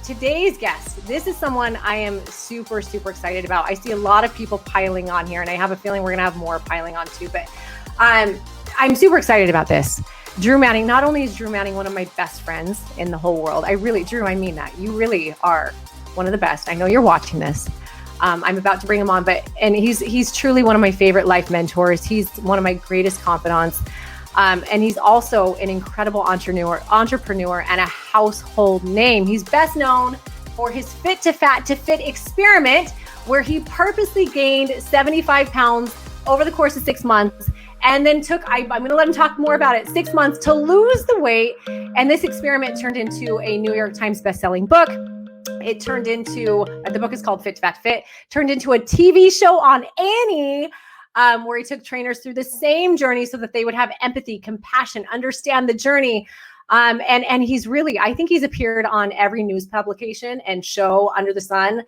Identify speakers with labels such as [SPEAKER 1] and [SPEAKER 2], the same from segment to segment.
[SPEAKER 1] today's guest, this is someone I am super, super excited about. I see a lot of people piling on here, and I have a feeling we're going to have more piling on too, but I'm super excited about this. Drew Manning, not only is Drew Manning one of my best friends in the whole world, Drew, I mean that. You really are one of the best. I know you're watching this. I'm about to bring him on, and he's truly one of my favorite life mentors. He's one of my greatest confidants. And he's also an incredible entrepreneur and a household name. He's best known for his Fit to Fat to Fit experiment, where he purposely gained 75 pounds over the course of 6 months, and then I'm going to let him talk more about it, 6 months to lose the weight. And this experiment turned into a New York Times bestselling book. It turned into, the book is called Fit to Fat to Fit, turned into a TV show on Annie, where he took trainers through the same journey so that they would have empathy, compassion, understand the journey. And he's really, I think he's appeared on every news publication and show under the sun,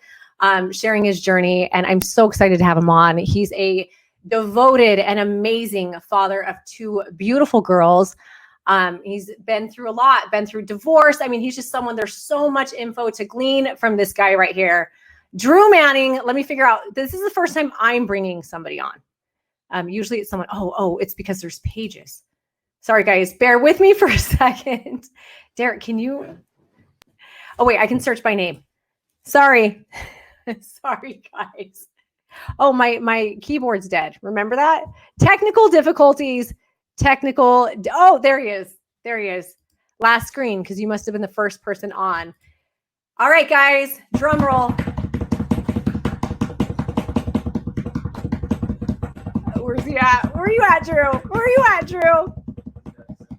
[SPEAKER 1] sharing his journey. And I'm so excited to have him on. He's a devoted and amazing father of 2 beautiful girls. He's been through a lot, been through divorce. I mean, he's just someone, there's so much info to glean from this guy right here. Drew Manning, let me figure out, this is the first time I'm bringing somebody on. Usually it's someone, it's because there's pages. Sorry, guys, bear with me for a second. Derek, can you? Oh, wait, I can search by name. Sorry. Sorry, guys. Oh, my keyboard's dead. Remember that? Technical difficulties. Oh, there he is. There he is. Last screen, because you must have been the first person on. All right, guys, drum roll. Where's he at? Where are you at, Drew?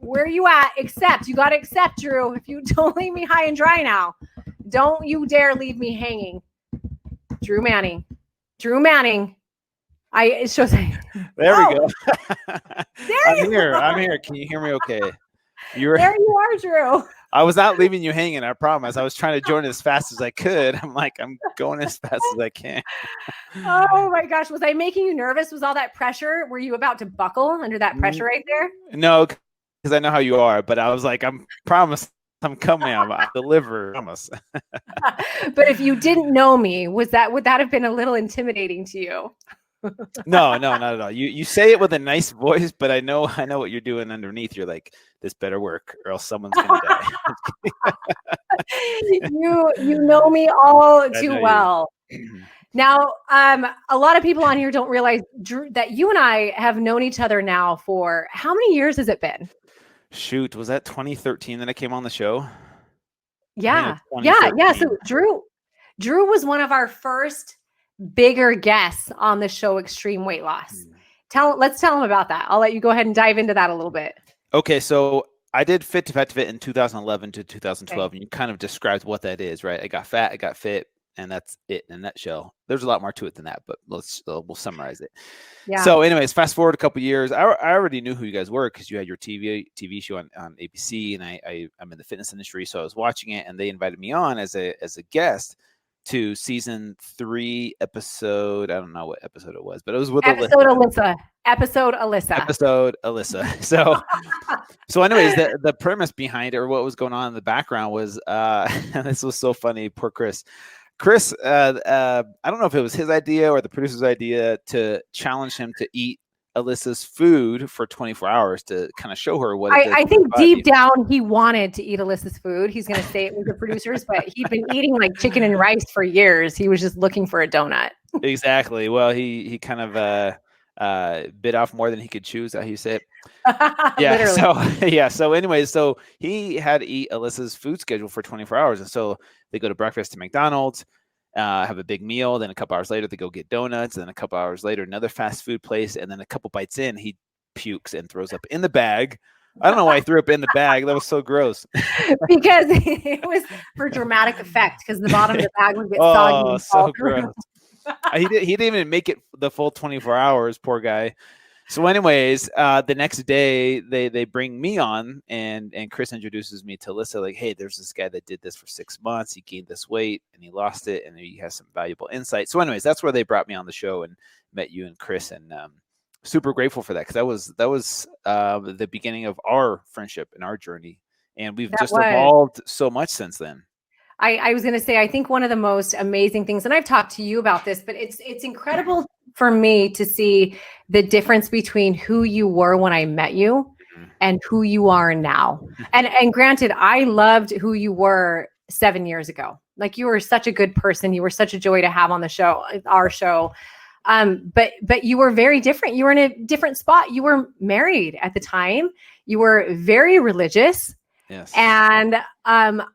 [SPEAKER 1] Where are you at? Accept. You got to accept, Drew. If you don't leave me high and dry now. Don't you dare leave me hanging. Drew Manning. It shows.
[SPEAKER 2] There we go.
[SPEAKER 1] There
[SPEAKER 2] I'm here. Can you hear me okay?
[SPEAKER 1] There you are, Drew.
[SPEAKER 2] I was not leaving you hanging, I promise. I was trying to join as fast as I could. I'm going as fast as I can.
[SPEAKER 1] Oh my gosh. Was I making you nervous? Was all that pressure? Were you about to buckle under that pressure right there?
[SPEAKER 2] No, because I know how you are, but I was like, I'm coming. I deliver. Promise.
[SPEAKER 1] But if you didn't know me, would that have been a little intimidating to you?
[SPEAKER 2] No, not at all. You say it with a nice voice, but I know what you're doing underneath. You're like, this better work or else someone's gonna die.
[SPEAKER 1] You know me all too well. Now, a lot of people on here don't realize, Drew, that you and I have known each other now for how many years has it been?
[SPEAKER 2] Shoot, was that 2013 that I came on the show?
[SPEAKER 1] Yeah. So Drew was one of our first bigger guests on the show Extreme Weight Loss. Let's tell him about that. I'll let you go ahead and dive into that a little bit.
[SPEAKER 2] Okay, so I did Fit to Fat to Fit in 2011 to 2012, and you kind of described what that is, right? I got fat, I got fit, and that's it in a nutshell. There's a lot more to it than that, but we'll summarize it. Yeah. So anyways, fast forward a couple years. I already knew who you guys were because you had your TV show on ABC, and I'm in the fitness industry, so I was watching it, and they invited me on as a guest to season 3 episode. I don't know what episode it was, but it was with
[SPEAKER 1] Alyssa.
[SPEAKER 2] So anyways, the premise behind it, or what was going on in the background was, this was so funny. Poor Chris, I don't know if it was his idea or the producer's idea to challenge him to eat Alyssa's food for 24 hours to kind of show her what
[SPEAKER 1] I think deep down he wanted to eat Alyssa's food. He's going to say it with the producers, but he'd been eating like chicken and rice for years. He was just looking for a donut.
[SPEAKER 2] Exactly. Well, he kind of bit off more than he could chew. Is that how you say it? Yeah. So anyways, so he had to eat Alyssa's food schedule for 24 hours. And so they go to breakfast to McDonald's, have a big meal. Then a couple hours later, they go get donuts. And then a couple hours later, another fast food place. And then a couple bites in, he pukes and throws up in the bag. I don't know why he threw up in the bag. That was so gross.
[SPEAKER 1] Because it was for dramatic effect, because the bottom of the bag would get soggy.
[SPEAKER 2] Oh, so gross. He didn't even make it the full 24 hours, poor guy. So anyways, the next day they bring me on, and Chris introduces me to Alyssa, like, hey, there's this guy that did this for 6 months. He gained this weight and he lost it, and he has some valuable insight. So anyways, that's where they brought me on the show and met you and Chris, and super grateful for that, because that was the beginning of our friendship and our journey, and we've evolved so much since then.
[SPEAKER 1] I was going to say, I think one of the most amazing things, and I've talked to you about this, but it's incredible for me to see the difference between who you were when I met you and who you are now. And granted, I loved who you were 7 years ago. Like, you were such a good person. You were such a joy to have on the show, our show. But you were very different. You were in a different spot. You were married at the time. You were very religious.
[SPEAKER 2] Yes.
[SPEAKER 1] And I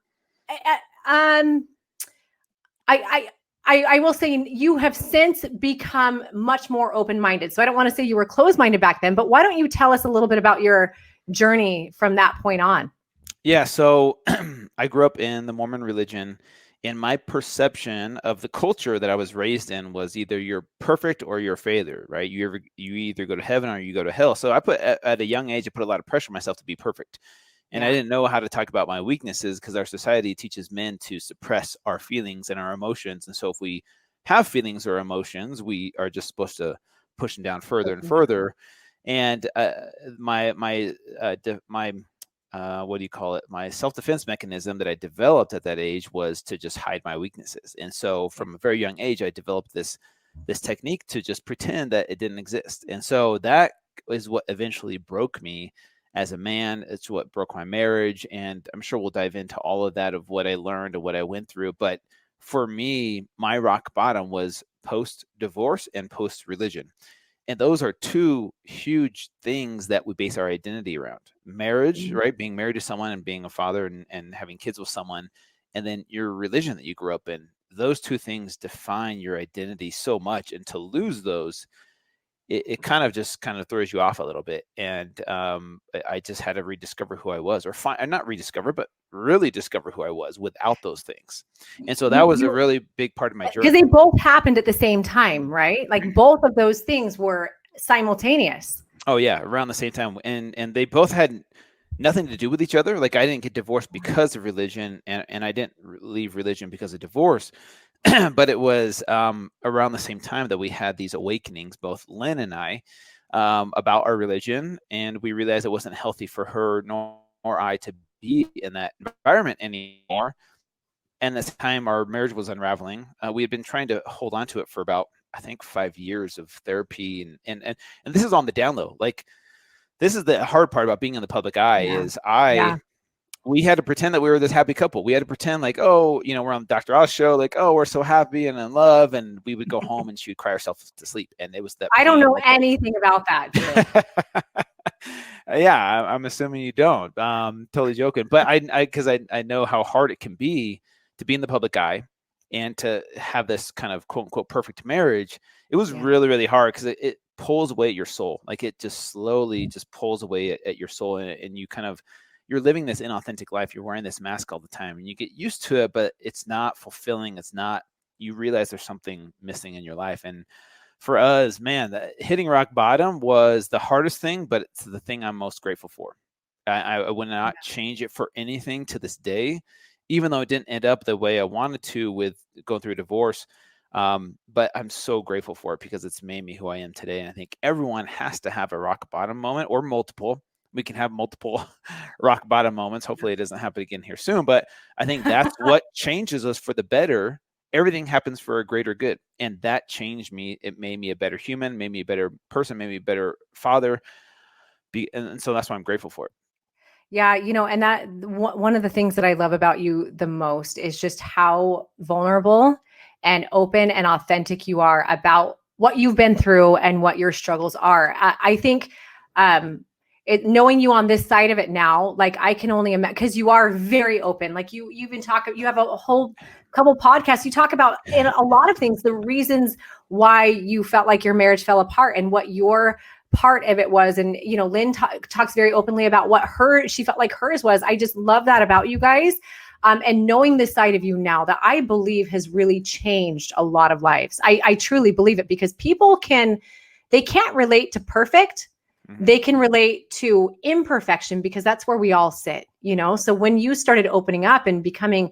[SPEAKER 1] will say you have since become much more open-minded. So I don't want to say you were closed-minded back then, but why don't you tell us a little bit about your journey from that point on?
[SPEAKER 2] Yeah. So I grew up in the Mormon religion, and my perception of the culture that I was raised in was either you're perfect or you're a failure, right? You either go to heaven or you go to hell. So I put at a young age, I put a lot of pressure on myself to be perfect. And I didn't know how to talk about my weaknesses because our society teaches men to suppress our feelings and our emotions. And so if we have feelings or emotions, we are just supposed to push them down further and further. And my what do you call it? My self-defense mechanism that I developed at that age was to just hide my weaknesses. And so from a very young age, I developed this technique to just pretend that it didn't exist. And so that is what eventually broke me as a man. It's what broke my marriage. And I'm sure we'll dive into all of that, of what I learned and what I went through. But for me, my rock bottom was post-divorce and post-religion. And those are two huge things that we base our identity around. Marriage, right? Being married to someone and being a father and having kids with someone. And then your religion that you grew up in. Those two things define your identity so much. And to lose those, it kind of throws you off a little bit. And I just had to rediscover who I was, or not rediscover, but really discover who I was without those things. And so that was a really big part of my journey.
[SPEAKER 1] Because they both happened at the same time, right? Like, both of those things were simultaneous.
[SPEAKER 2] Oh yeah, around the same time. And they both had nothing to do with each other. Like, I didn't get divorced because of religion, and I didn't leave religion because of divorce. But it was around the same time that we had these awakenings, both Lynn and I, about our religion. And we realized it wasn't healthy for her nor I to be in that environment anymore. And this time our marriage was unraveling. We had been trying to hold on to it for about, I think, 5 years of therapy. And this is on the down low. Like, this is the hard part about being in the public eye is we had to pretend that we were this happy couple. We had to pretend like, oh, we're on Dr. Oz show, like, oh, we're so happy and in love. And we would go home and she would cry herself to sleep. And it was that.
[SPEAKER 1] I don't know anything about that.
[SPEAKER 2] Yeah, I'm assuming you don't. Totally joking. But because I know how hard it can be to be in the public eye and to have this kind of quote unquote perfect marriage. It was really, really hard because it pulls away at your soul. Like, it just slowly just pulls away at your soul. And you kind of, you're living this inauthentic life. You're wearing this mask all the time and you get used to it, but it's not fulfilling. It's not, you realize there's something missing in your life. And for us, man, hitting rock bottom was the hardest thing, but it's the thing I'm most grateful for. I would not change it for anything to this day, even though it didn't end up the way I wanted to with going through a divorce. But I'm so grateful for it because it's made me who I am today. And I think everyone has to have a rock bottom moment, or multiple. We can have multiple rock bottom moments. Hopefully it doesn't happen again here soon. But I think that's what changes us for the better. Everything happens for a greater good. And that changed me. It made me a better human, made me a better person, made me a better father. And so that's why I'm grateful for it.
[SPEAKER 1] Yeah, and that one of the things that I love about you the most is just how vulnerable and open and authentic you are about what you've been through and what your struggles are. I think knowing you on this side of it now, like, I can only imagine, because you are very open. Like, you've been talking, you have a whole couple podcasts. You talk about in a lot of things, the reasons why you felt like your marriage fell apart and what your part of it was. And, Lynn talks very openly about what she felt like hers was. I just love that about you guys. And knowing this side of you now, that I believe has really changed a lot of lives. I truly believe it, because people they can't relate to perfect. They can relate to imperfection, because that's where we all sit, So when you started opening up and becoming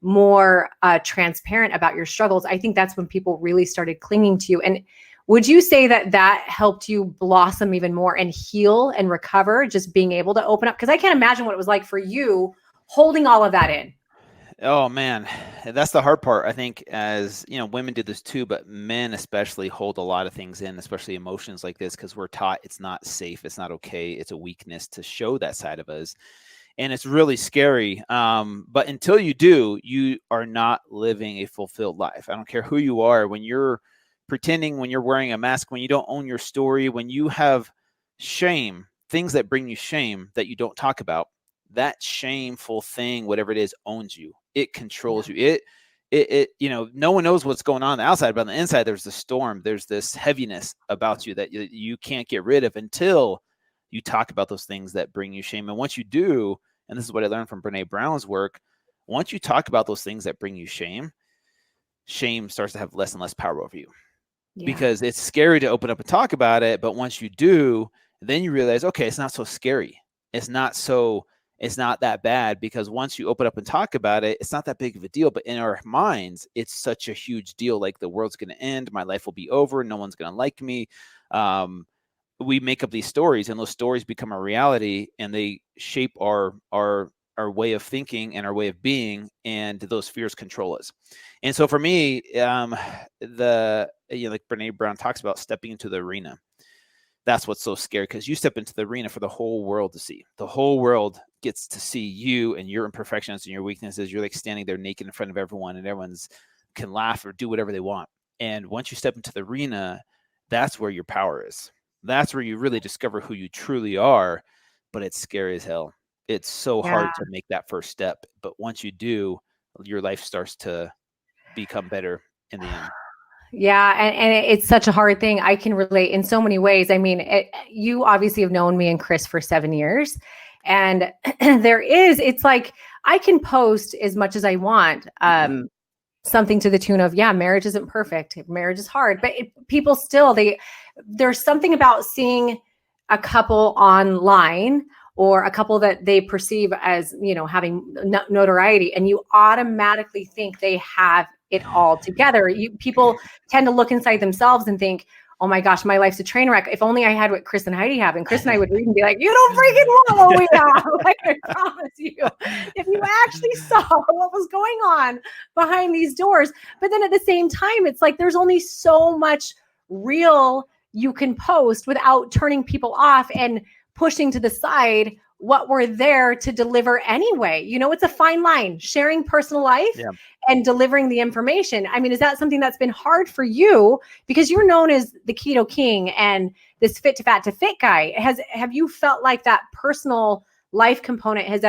[SPEAKER 1] more transparent about your struggles, I think that's when people really started clinging to you. And would you say that helped you blossom even more and heal and recover, just being able to open up? Because I can't imagine what it was like for you holding all of that in.
[SPEAKER 2] Oh man, that's the hard part. I think as you know, women do this too, but men especially hold a lot of things in, especially emotions like this, because we're taught it's not safe, it's not okay, it's a weakness to show that side of us, and it's really scary. But until you do, you are not living a fulfilled life. I don't care who you are. When you're pretending, when you're wearing a mask, when you don't own your story, when you have shame, things that bring you shame that you don't talk about, that shameful thing, whatever it is, owns you. It controls you. You know, no one knows what's going on the outside, but on the inside, there's the storm. There's this heaviness about you that you can't get rid of until you talk about those things that bring you shame. And once you do, and this is what I learned from Brene Brown's work, once you talk about those things that bring you shame, shame starts to have less and less power over you. Yeah. Because it's scary to open up and talk about it. But once you do, then you realize, okay, it's not so scary. It's not that bad, because once you open up and talk about it, it's not that big of a deal. But in our minds, it's such a huge deal. Like the world's going to end. My life will be over. No one's going to like me. We make up these stories, and those stories become a reality, and they shape our way of thinking and our way of being, and those fears control us. And so for me, like Brene Brown talks about, stepping into the arena. That's what's so scary, because you step into the arena for the whole world to see. The whole world gets to see you and your imperfections and your weaknesses. You're like standing there naked in front of everyone, and everyone's can laugh or do whatever they want. And once you step into the arena, that's where your power is. That's where you really discover who you truly are. But it's scary as hell. It's so hard to make that first step. But once you do, your life starts to become better in the end.
[SPEAKER 1] Yeah. And it's such a hard thing. I can relate in so many ways. I mean, you obviously have known me and Chris for 7 years. And it's like, I can post as much as I want. Something to the tune of, yeah, marriage isn't perfect. Marriage is hard, but people still, there's something about seeing a couple online, or a couple that they perceive as, you know, having notoriety, and you automatically think they have it all together. People tend to look inside themselves and think, oh my gosh, my life's a train wreck. If only I had what Chris and Heidi have. And Chris and I would read and be like, you don't freaking want what we have. Like, I promise you, if you actually saw what was going on behind these doors. But then at the same time, it's like, there's only so much real you can post without turning people off and pushing to the side what we're there to deliver anyway. You know, it's a fine line, sharing personal life and delivering the information. I mean, is that something that's been hard for you? Because you're known as the keto king and this fit to fat to fit guy. Have you felt like that personal life component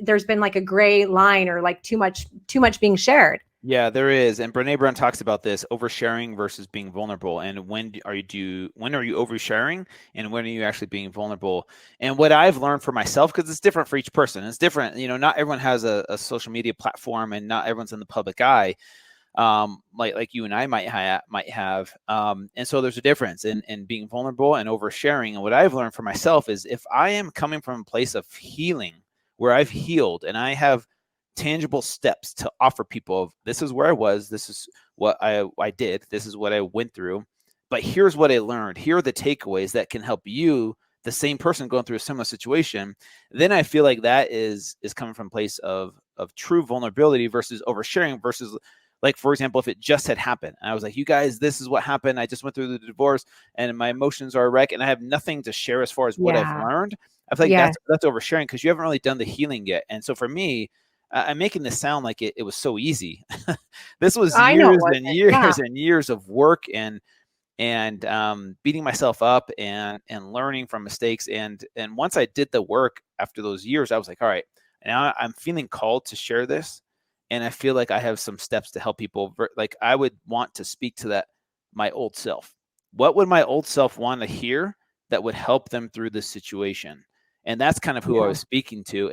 [SPEAKER 1] there's been like a gray line, or like too much being shared?
[SPEAKER 2] Yeah, there is. And Brene Brown talks about this, oversharing versus being vulnerable. And when are you oversharing, and when are you actually being vulnerable? And what I've learned for myself, because it's different for each person, it's different. You know, not everyone has a social media platform, and not everyone's in the public eye, like you and I might have. And so there's a difference in being vulnerable and oversharing. And what I've learned for myself is, if I am coming from a place of healing, where I've healed and I have tangible steps to offer people of, this is where I was, this is what I did, this is what I went through, but here's what I learned, here are the takeaways that can help you, the same person going through a similar situation, then I feel like that is coming from a place of true vulnerability versus oversharing. Versus, like, for example, if it just had happened and I was like, you guys, this is what happened, I just went through the divorce and my emotions are a wreck, and I have nothing to share as far as what I've learned, I feel like that's oversharing, because you haven't really done the healing yet. And so for me, I'm making this sound like it was so easy. This was years and years and years of work and beating myself up and learning from mistakes. And once I did the work after those years, I was like, all right, now I'm feeling called to share this. And I feel like I have some steps to help people. Like, I would want to speak to my old self. What would my old self want to hear that would help them through this situation? And that's kind of who I was speaking to.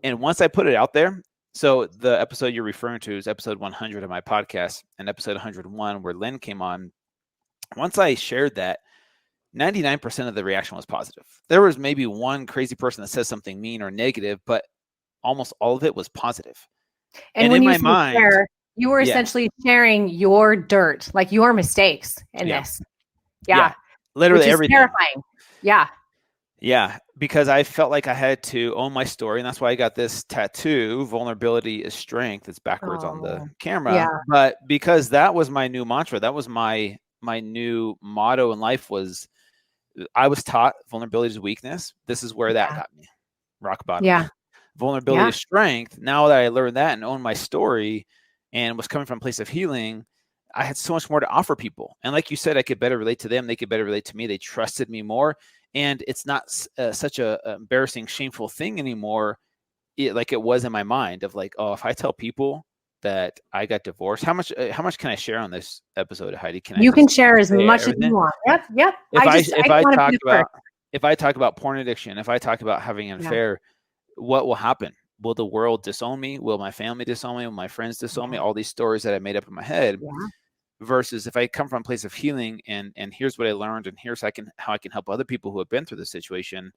[SPEAKER 2] And once I put it out there, so the episode you're referring to is episode 100 of my podcast, and episode 101 where Lynn came on. Once I shared that, 99% of the reaction was positive. There was maybe one crazy person that says something mean or negative, but almost all of it was positive.
[SPEAKER 1] And when in my mind, you were essentially sharing your dirt, like your mistakes in this. Yeah.
[SPEAKER 2] Literally everything.
[SPEAKER 1] Terrifying. Yeah.
[SPEAKER 2] Yeah, because I felt like I had to own my story, and that's why I got this tattoo, vulnerability is strength. It's backwards on the
[SPEAKER 1] Oh,
[SPEAKER 2] camera,
[SPEAKER 1] yeah,
[SPEAKER 2] but because that was my new mantra, that was my new motto in life was I was taught vulnerability is weakness. This is where that
[SPEAKER 1] yeah,
[SPEAKER 2] got me. Rock bottom.
[SPEAKER 1] yeah,
[SPEAKER 2] Vulnerability
[SPEAKER 1] yeah,
[SPEAKER 2] is strength. Now that I learned that and owned my story and was coming from a place of healing, I had so much more to offer people. And like you said, I could better relate to them. They could better relate to me. They trusted me more. And it's not such a embarrassing, shameful thing anymore. Like it was in my mind of like, oh, if I tell people that I got divorced, how much can I share on this episode, Heidi? Can I
[SPEAKER 1] you can
[SPEAKER 2] just
[SPEAKER 1] share as
[SPEAKER 2] say
[SPEAKER 1] much as you
[SPEAKER 2] everything?
[SPEAKER 1] want. Yep, yep.
[SPEAKER 2] If
[SPEAKER 1] I don't want to be
[SPEAKER 2] talk
[SPEAKER 1] the first.
[SPEAKER 2] about porn addiction, if I talk about having an
[SPEAKER 1] Yeah,
[SPEAKER 2] affair, what will happen? Will the world disown me? Will my family disown me? Will my friends disown me?
[SPEAKER 1] yeah,
[SPEAKER 2] All these stories that I made up in my head.
[SPEAKER 1] yeah,
[SPEAKER 2] Versus if I come from a place of healing and here's what I learned and here's how I can help other people who have been through this situation,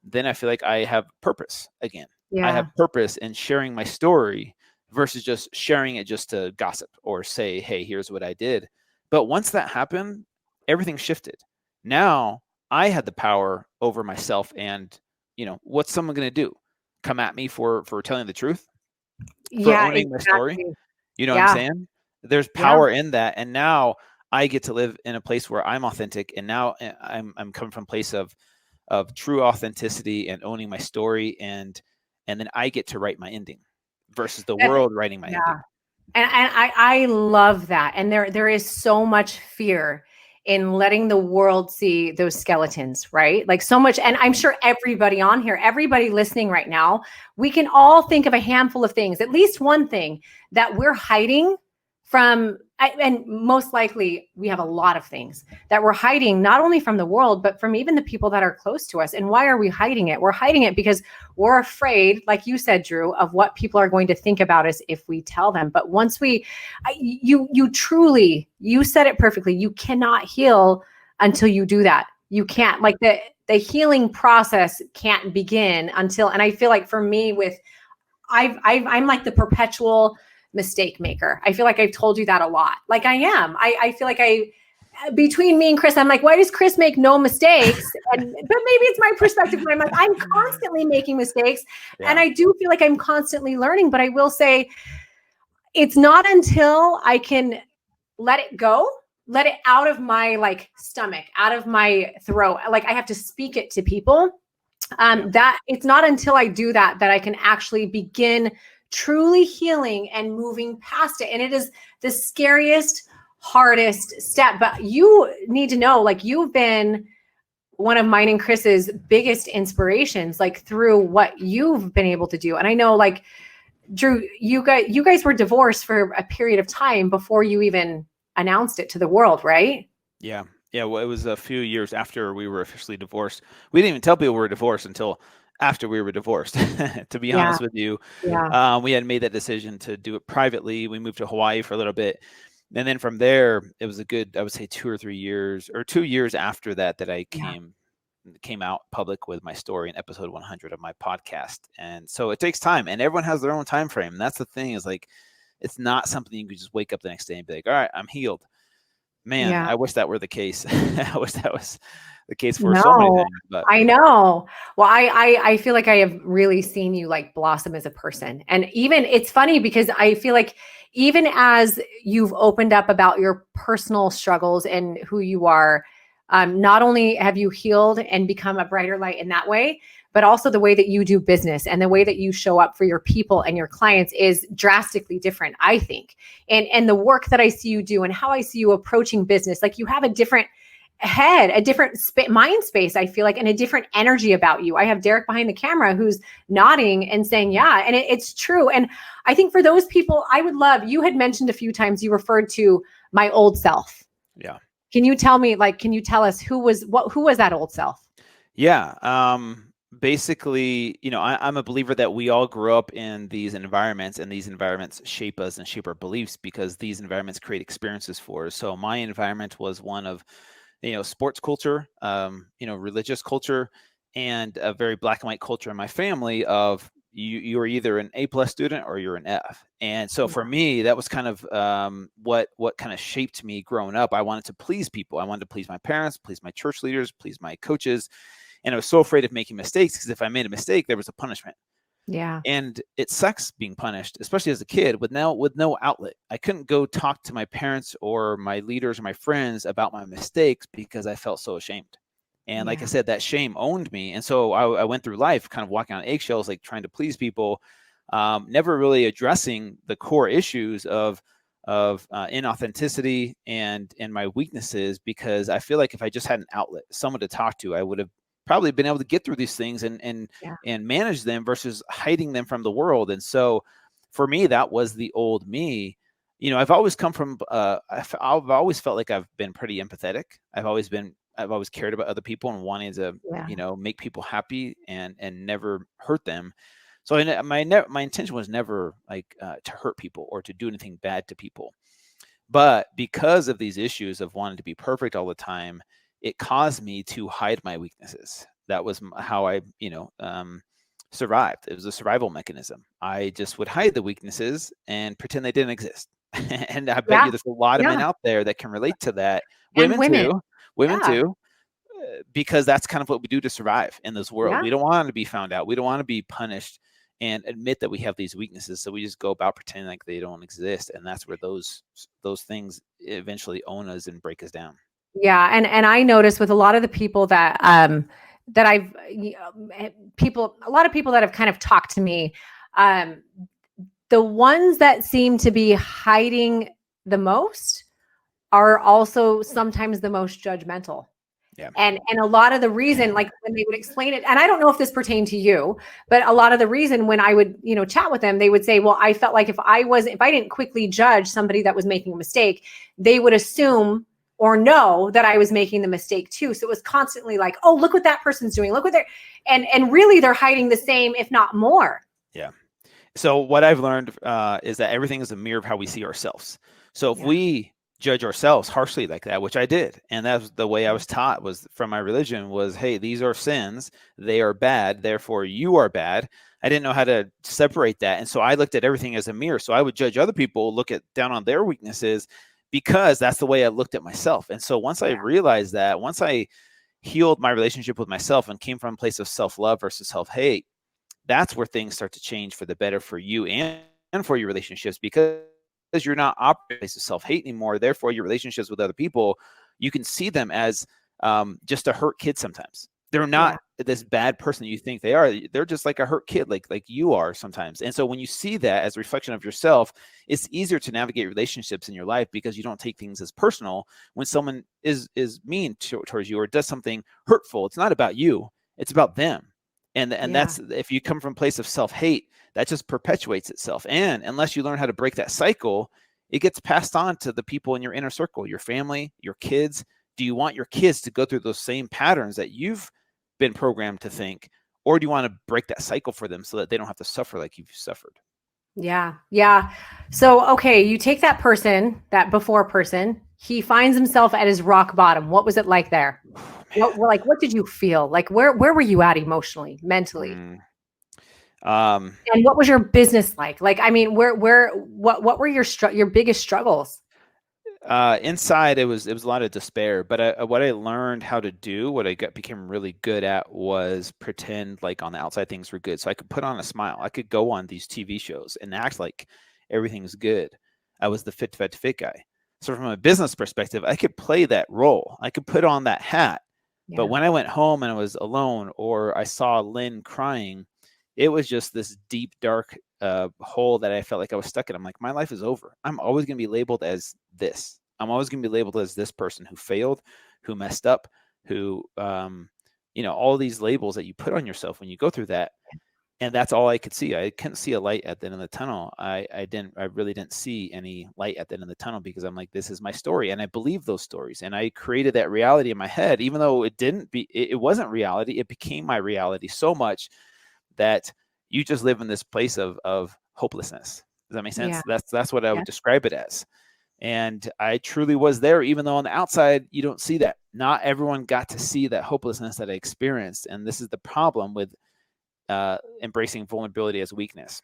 [SPEAKER 2] then I feel like I have purpose again. I have
[SPEAKER 1] yeah.
[SPEAKER 2] purpose in sharing my story versus just sharing it just to gossip or say, hey, here's what I did. But once that happened, everything shifted. Now I had the power over myself and, what's someone going to do? Come at me for telling the truth, for
[SPEAKER 1] Yeah,
[SPEAKER 2] owning my story?
[SPEAKER 1] exactly.
[SPEAKER 2] You know what I'm
[SPEAKER 1] Yeah,
[SPEAKER 2] saying? There's
[SPEAKER 1] yeah.
[SPEAKER 2] power in that. And now I get to live in a place where I'm authentic. And now I'm coming from a place of true authenticity and owning my story. And then I get to write my ending versus the
[SPEAKER 1] And
[SPEAKER 2] world writing my
[SPEAKER 1] yeah.
[SPEAKER 2] ending.
[SPEAKER 1] And I love that. And there is so much fear in letting the world see those skeletons, right? Like so much. And I'm sure everybody on here, everybody listening right now, we can all think of a handful of things, at least one thing that we're hiding from. And most likely we have a lot of things that we're hiding, not only from the world, but from even the people that are close to us. And why are we hiding it? We're hiding it because we're afraid, like you said, Drew, of what people are going to think about us if we tell them. But once you truly, you said it perfectly. You cannot heal until you do that. You can't, like the healing process can't begin until, and I feel like for me with, I'm like the perpetual mistake maker. I feel like I've told you that a lot. Like I am. I feel like between me and Chris, I'm like, why does Chris make no mistakes? But maybe it's my perspective. I'm like, I'm constantly making mistakes. And
[SPEAKER 2] Yeah.
[SPEAKER 1] I do feel like I'm constantly learning, but I will say it's not until I can let it go, let it out of my like stomach, out of my throat. Like I have to speak it to people.
[SPEAKER 2] Yeah.
[SPEAKER 1] That it's not until I do that that I can actually begin truly healing and moving past it. And it is the scariest, hardest step. But you need to know, like you've been one of mine and Chris's biggest inspirations, like through what you've been able to do. And I know, like Drew, you guys were divorced for a period of time before you even announced it to the world, right?
[SPEAKER 2] Yeah. Yeah. Well, it was a few years after we were officially divorced. We didn't even tell people we were divorced until after we were divorced, to be
[SPEAKER 1] Yeah,
[SPEAKER 2] honest with you.
[SPEAKER 1] yeah,
[SPEAKER 2] We had made that decision to do it privately. We moved to Hawaii for a little bit. And then from there, it was a good, I would say 2 years after that, that I
[SPEAKER 1] yeah.
[SPEAKER 2] came out public with my story in episode 100 of my podcast. And so it takes time and everyone has their own time frame. And that's the thing is like, it's not something you can just wake up the next day and be like, all right, I'm healed. Man,
[SPEAKER 1] Yeah.
[SPEAKER 2] I wish that were the case. I wish that was the case for so many
[SPEAKER 1] No,
[SPEAKER 2] things, but
[SPEAKER 1] I know. Well, I feel like I have really seen you like blossom as a person. And even it's funny because I feel like even as you've opened up about your personal struggles and who you are, not only have you healed and become a brighter light in that way, but also the way that you do business and the way that you show up for your people and your clients is drastically different, I think. And the work that I see you do and how I see you approaching business, like you have a different head, a different mind space, I feel like, and a different energy about you. I have Derek behind the camera who's nodding and saying, yeah, and it's true. And I think for those people, I would love, you had mentioned a few times, you referred to my old self.
[SPEAKER 2] yeah.
[SPEAKER 1] Can you tell me, like, can you tell us who was that old self?
[SPEAKER 2] Yeah. Basically, I'm a believer that we all grew up in these environments and these environments shape us and shape our beliefs because these environments create experiences for us. So my environment was one of, sports culture, religious culture, and a very black and white culture in my family of you are either an A+ student or you're an F. And so for me, that was kind of what kind of shaped me growing up. I wanted to please people. I wanted to please my parents, please my church leaders, please my coaches. And I was so afraid of making mistakes because if I made a mistake, there was a punishment.
[SPEAKER 1] Yeah.
[SPEAKER 2] And it sucks being punished, especially as a kid with no outlet. I couldn't go talk to my parents or my leaders or my friends about my mistakes because I felt so ashamed. And like I
[SPEAKER 1] Yeah.
[SPEAKER 2] said, that shame owned me. And so I went through life kind of walking on eggshells, like trying to please people, never really addressing the core issues of inauthenticity and my weaknesses, because I feel like if I just had an outlet, someone to talk to, I would have probably been able to get through these things
[SPEAKER 1] Yeah.
[SPEAKER 2] and manage them versus hiding them from the world. And so for me, that was the old me. You know, I've always come from, I've always felt like I've been pretty empathetic. I've always cared about other people and wanting to,
[SPEAKER 1] Yeah.
[SPEAKER 2] make people happy and never hurt them. So my intention was never like to hurt people or to do anything bad to people. But because of these issues of wanting to be perfect all the time, it caused me to hide my weaknesses. That was how I, survived. It was a survival mechanism. I just would hide the weaknesses and pretend they didn't exist. And I bet
[SPEAKER 1] Yeah.
[SPEAKER 2] you there's a lot of men
[SPEAKER 1] Yeah.
[SPEAKER 2] out there that can relate to that.
[SPEAKER 1] And
[SPEAKER 2] Women
[SPEAKER 1] women.
[SPEAKER 2] too. Women
[SPEAKER 1] Yeah.
[SPEAKER 2] too. Because that's kind of what we do to survive in this world.
[SPEAKER 1] Yeah.
[SPEAKER 2] We don't want to be found out. We don't want to be punished and admit that we have these weaknesses. So we just go about pretending like they don't exist. And that's where those things eventually own us and break us down.
[SPEAKER 1] Yeah, and I noticed with a lot of the people that that I've people a lot of people that have kind of talked to me, um the ones that seem to be hiding the most are also sometimes the most judgmental.
[SPEAKER 2] Yeah.
[SPEAKER 1] And a lot of the reason, like when they would explain it, and I don't know if this pertained to you, but a lot of the reason when I would, chat with them, they would say, well, I felt like if I didn't quickly judge somebody that was making a mistake, they would assume or know that I was making the mistake too. So it was constantly like, oh, look what that person's doing. Look what they're, and really they're hiding the same, if not more.
[SPEAKER 2] Yeah. So what I've learned is that everything is a mirror of how we see ourselves. So if we judge ourselves harshly like that, which I did, and that's the way I was taught was from my religion was, hey, these are sins, they are bad, therefore you are bad. I didn't know how to separate that. And so I looked at everything as a mirror. So I would judge other people, look at down on their weaknesses, because that's the way I looked at myself. And so once I realized that, once I healed my relationship with myself and came from a place of self-love versus self-hate, that's where things start to change for the better for you and for your relationships, because you're not operating as self-hate anymore. Therefore, your relationships with other people, you can see them as just a hurt kid sometimes. They're not this bad person you think they are. They're just like a hurt kid, like you are sometimes. And so when you see that as a reflection of yourself, it's easier to navigate relationships in your life because you don't take things as personal when someone is mean towards you or does something hurtful. It's not about you. It's about them. And that's, if you come from a place of self-hate, that just perpetuates itself. And unless you learn how to break that cycle, it gets passed on to the people in your inner circle, your family, your kids. Do you want your kids to go through those same patterns that you've been programmed to think? Or do you want to break that cycle for them so that they don't have to suffer like you've suffered?
[SPEAKER 1] Yeah. Yeah. So, okay, you take that person, that before person, he finds himself at his rock bottom. What was it like there? What did you feel? Like, where were you at emotionally, mentally? And what was your business like? Like, I mean, what were your biggest struggles?
[SPEAKER 2] Inside, it was a lot of despair. But what I learned how to do, what I became really good at, was pretend like on the outside things were good. So I could put on a smile. I could go on these TV shows and act like everything's good. I was the fit guy. So from a business perspective, I could play that role. I could put on that hat.
[SPEAKER 1] Yeah.
[SPEAKER 2] But when I went home and I was alone, or I saw Lynn crying, it was just this deep, dark hole that I felt like I was stuck in. I'm like, my life is over. I'm always going to be labeled as this. I'm always going to be labeled as this person who failed, who messed up, who, all these labels that you put on yourself when you go through that. And that's all I could see. I couldn't see a light at the end of the tunnel. I really didn't see any light at the end of the tunnel, because I'm like, this is my story. And I believe those stories. And I created that reality in my head, even though it wasn't reality. It became my reality so much that you just live in this place of hopelessness. Does that make sense?
[SPEAKER 1] Yeah.
[SPEAKER 2] That's what I would describe it as. And I truly was there, even though on the outside, you don't see that. Not everyone got to see that hopelessness that I experienced. And this is the problem with embracing vulnerability as weakness.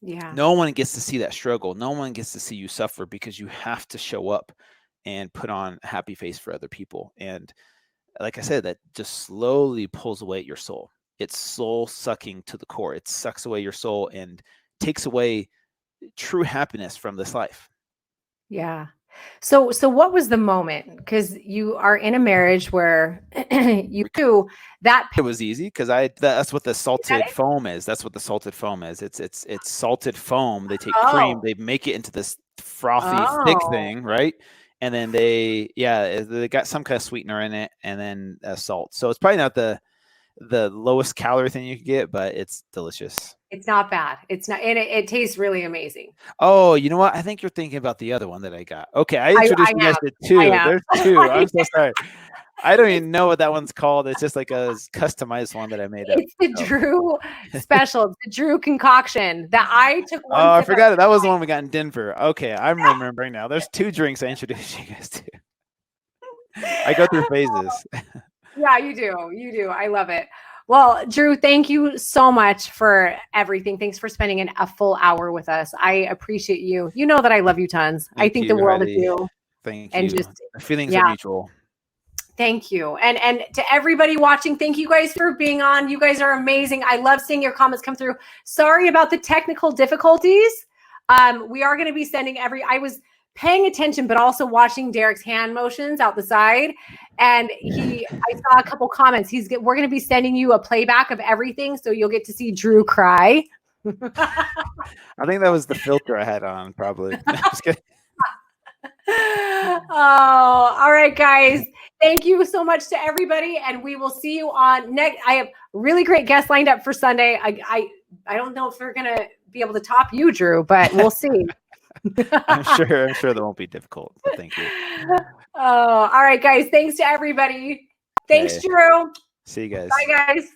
[SPEAKER 1] Yeah.
[SPEAKER 2] No one gets to see that struggle. No one gets to see you suffer, because you have to show up and put on a happy face for other people. And like I said, that just slowly pulls away at your soul. It's soul sucking to the core. It sucks away your soul and takes away true happiness from this life.
[SPEAKER 1] Yeah. So what was the moment? Because you are in a marriage where you do that.
[SPEAKER 2] It was easy because that's what the salted
[SPEAKER 1] It?
[SPEAKER 2] foam is. That's what the salted foam is. It's salted foam. They take cream,
[SPEAKER 1] Oh,
[SPEAKER 2] they make it into this frothy, thick
[SPEAKER 1] oh,
[SPEAKER 2] thing, right? And then they got some kind of sweetener in it, and then salt. So it's probably not the lowest calorie thing you could get, but it's delicious.
[SPEAKER 1] it's not bad. It's not, and it tastes really amazing.
[SPEAKER 2] Oh, you know what? I think you're thinking about the other one that I got. Okay, I
[SPEAKER 1] I
[SPEAKER 2] introduced you guys
[SPEAKER 1] am.
[SPEAKER 2] to
[SPEAKER 1] I
[SPEAKER 2] two.
[SPEAKER 1] am.
[SPEAKER 2] There's two. I'm so sorry. I don't even know what that one's called. It's just like a customized one that I made up.
[SPEAKER 1] It's the Drew special. It's the Drew concoction that I took one
[SPEAKER 2] Oh, I
[SPEAKER 1] sip of.
[SPEAKER 2] forgot it. That was the one we got in Denver. Okay, I'm remembering now. There's two drinks I introduced you guys to. I go through phases.
[SPEAKER 1] Yeah, you do. You do. I love it. Well, Drew, thank you so much for everything. Thanks for spending a full hour with us. I appreciate you. You know that I love you tons. I think the world of
[SPEAKER 2] Heidi.
[SPEAKER 1] you.
[SPEAKER 2] Thank
[SPEAKER 1] And
[SPEAKER 2] you.
[SPEAKER 1] just,
[SPEAKER 2] The feelings
[SPEAKER 1] yeah,
[SPEAKER 2] are mutual.
[SPEAKER 1] thank you. And to everybody watching, thank you guys for being on. You guys are amazing. I love seeing your comments come through. Sorry about the technical difficulties. We are going to be sending I was paying attention, but also watching Derek's hand motions out the side. And I saw a couple comments. We're going to be sending you a playback of everything. So you'll get to see Drew cry.
[SPEAKER 2] I think that was the filter I had on, probably. Just kidding.
[SPEAKER 1] Oh, all right, guys. Thank you so much to everybody. And we will see you on next. I have really great guests lined up for Sunday. I don't know if we're going to be able to top you, Drew, but we'll see.
[SPEAKER 2] I'm sure that won't be difficult. So thank you.
[SPEAKER 1] Oh, all right, guys. Thanks to everybody. Thanks,
[SPEAKER 2] Okay.
[SPEAKER 1] Drew.
[SPEAKER 2] See you guys.
[SPEAKER 1] Bye, guys.